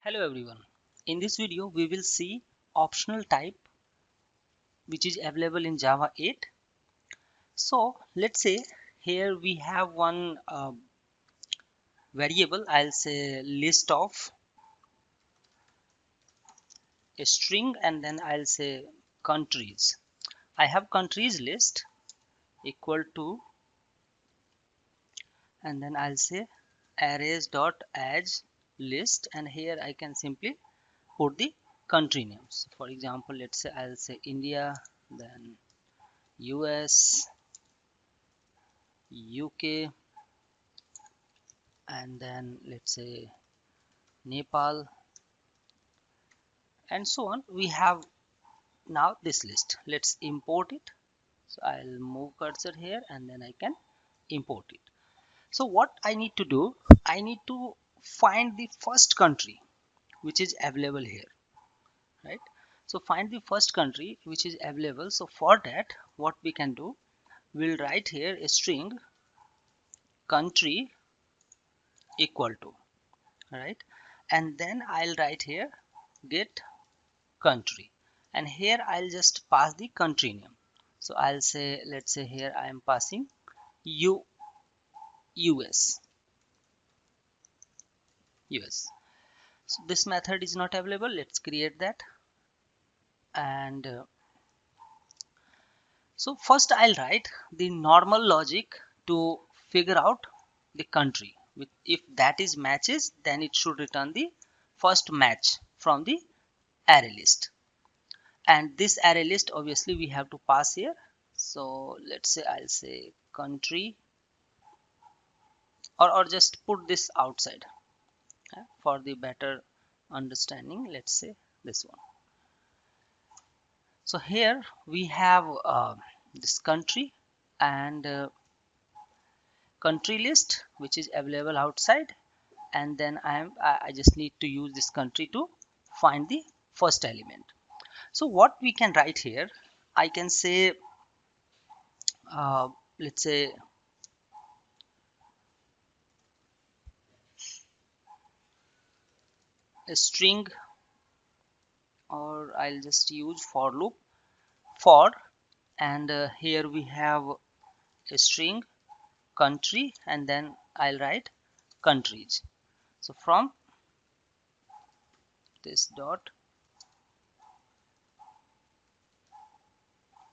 Hello everyone. In this video we will see optional type which is available in Java 8. So let's say here we have one variable. I'll say list of a string and then I'll say countries. I have countries list equal to and then I'll say arrays dot add list, and here I can simply put the country names. For example, let's say I'll say India, then US, UK, and then let's say Nepal, and so on. We have now this list. Let's import it. So I'll move cursor here and then I can import it. So what I need to do, I need to find the first country which is available here, right? So find the first country which is available. So for that, what we can do, we'll write here a string country equal to, right? And then I'll write here get country, and here I'll just pass the country name. So I'll say, let's say here I am passing US. So this method is not available. Let's create that. And so first I'll write the normal logic to figure out the country. If that is matches, then it should return the first match from the array list. And this array list obviously we have to pass here. So let's say I'll say country, or just put this outside for the better understanding. Let's say this one. So here we have this country and country list which is available outside, and then I just need to use this country to find the first element. So what we can write here, I can say let's say a string, or I'll just use for loop for, and here we have a string country and then I'll write countries. So from this dot,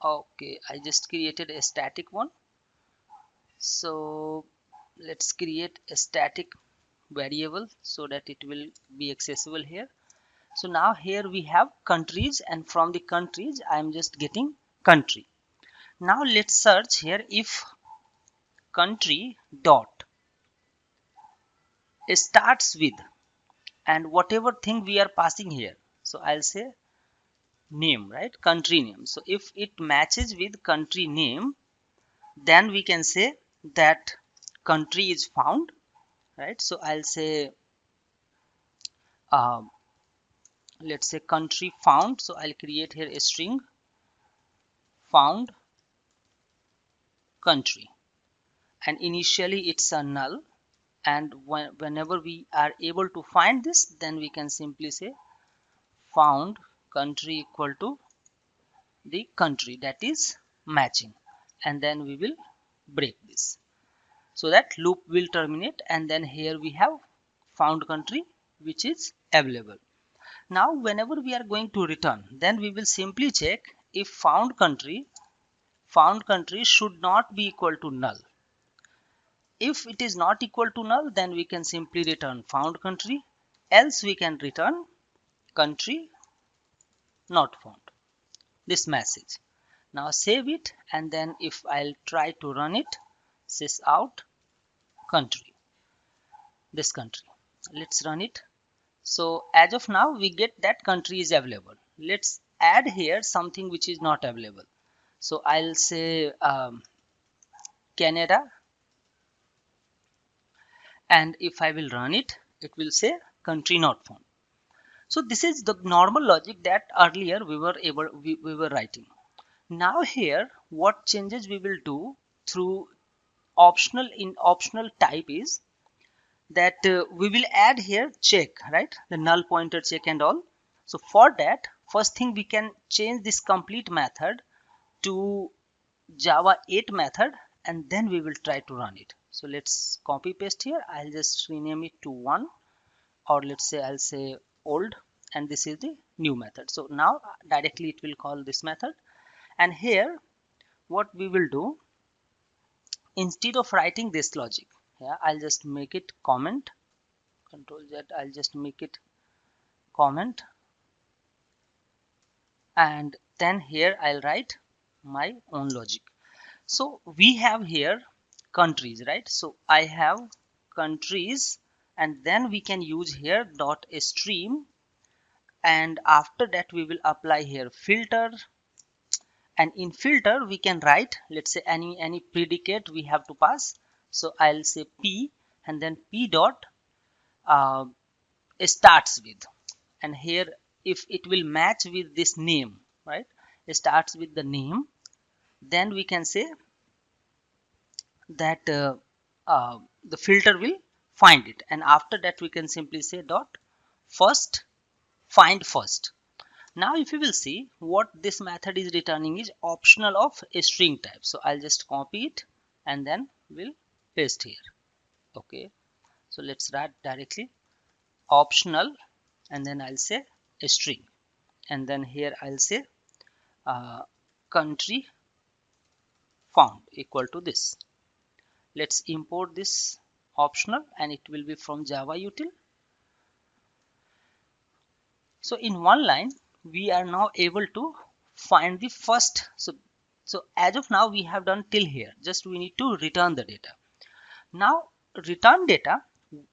okay, I just created a static one. So let's create a static variable so that it will be accessible here. So now here we have countries, and from the countries I'm just getting country. Now let's search here if country dot starts with and whatever thing we are passing here. So I'll say name, right? Country name. So if it matches with country name, then we can say that country is found, right? So I'll say uh, let's say country found. So I'll create here a string found country, and initially it's a null, and whenever we are able to find this, then we can simply say found country equal to the country that is matching, and then we will break this so that loop will terminate, and then here we have found country which is available. Now whenever we are going to return, then we will simply check if found country should not be equal to null. If it is not equal to null, then we can simply return found country, else we can return country not found, this message. Now save it, and then if I'll try to run it, sys out country, this country. Let's run it. So as of now we get that country is available. Let's add here something which is not available. So I'll say Canada, and if I will run it, it will say country not found. So this is the normal logic that earlier we were writing. Now here what changes we will do through optional type is, that we will add here check, right, the null pointer check and all. So for that, first thing we can change this complete method to Java 8 method, and then we will try to run it. So let's copy paste here. I'll just rename it to 1, or let's say I'll say old, and this is the new method. So now directly it will call this method, and here what we will do, instead of writing this logic, yeah, I'll just make it comment, control Z, I'll just make it comment, and then here I'll write my own logic. So we have here countries, right? So I have countries, and then we can use here dot stream, and after that we will apply here filter, and in filter we can write, let's say any predicate we have to pass. So I'll say P, and then P dot uh, starts with, and here if it will match with this name, right, it starts with the name, then we can say that the filter will find it, and after that we can simply say dot first find first. Now if you will see, what this method is returning is optional of a string type. So I'll just copy it and then we'll paste here. Okay, so let's write directly optional, and then I'll say a string, and then here I'll say country found equal to this. Let's import this optional, and it will be from Java util. So in one line we are now able to find the first. So as of now we have done till here, just we need to return the data. Now return data,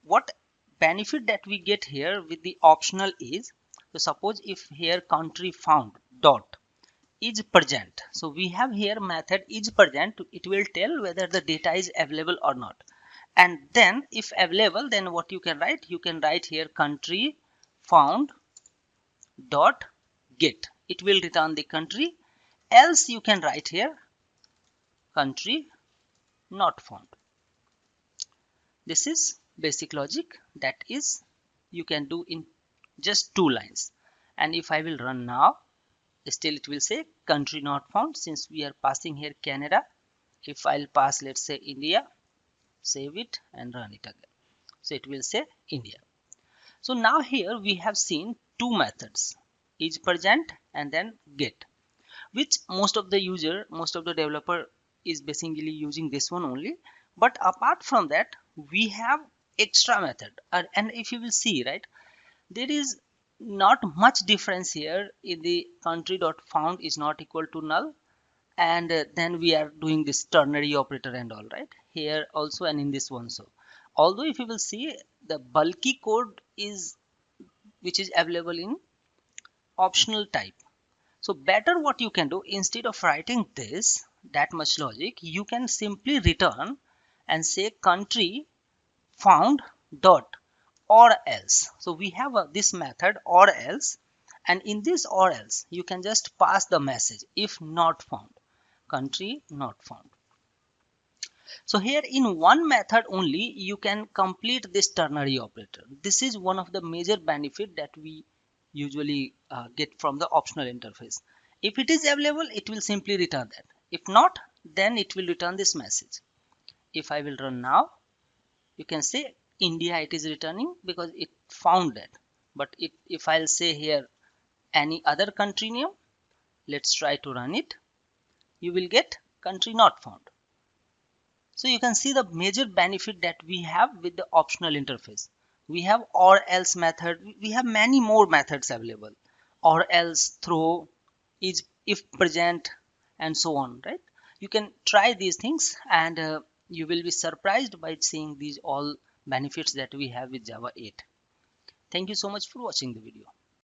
what benefit that we get here with the optional is, so suppose if here country found dot is present, so we have here method is present, it will tell whether the data is available or not, and then if available, then what you can write, you can write here country found dot get, it will return the country, else you can write here country not found. This is basic logic that is you can do in just 2 lines, and if I will run now, still it will say country not found, since we are passing here Canada. If I'll pass, let's say India, save it and run it again, so it will say India. So now here we have seen two methods, is present and then get, which most of the developer is basically using this one only. But apart from that, we have extra method, and if you will see, right, there is not much difference here in the country dot found is not equal to null, and then we are doing this ternary operator and all, right, here also and in this one. So although if you will see, the bulky code is which is available in optional type. So better what you can do, instead of writing this that much logic, you can simply return and say country found dot or else. So we have this method or else, and in this or else you can just pass the message if not found, country not found. So here in one method only you can complete this ternary operator. This is one of the major benefit that we usually get from the optional interface. If it is available, it will simply return that. If not, then it will return this message. If I will run now, you can say India it is returning because it found that. But if I'll say here any other country name, let's try to run it, you will get country not found. So you can see the major benefit that we have with the optional interface. We have or else method, we have many more methods available, or else, throw, is, if present, and so on, right? You can try these things, and you will be surprised by seeing these all benefits that we have with Java 8. Thank you so much for watching the video.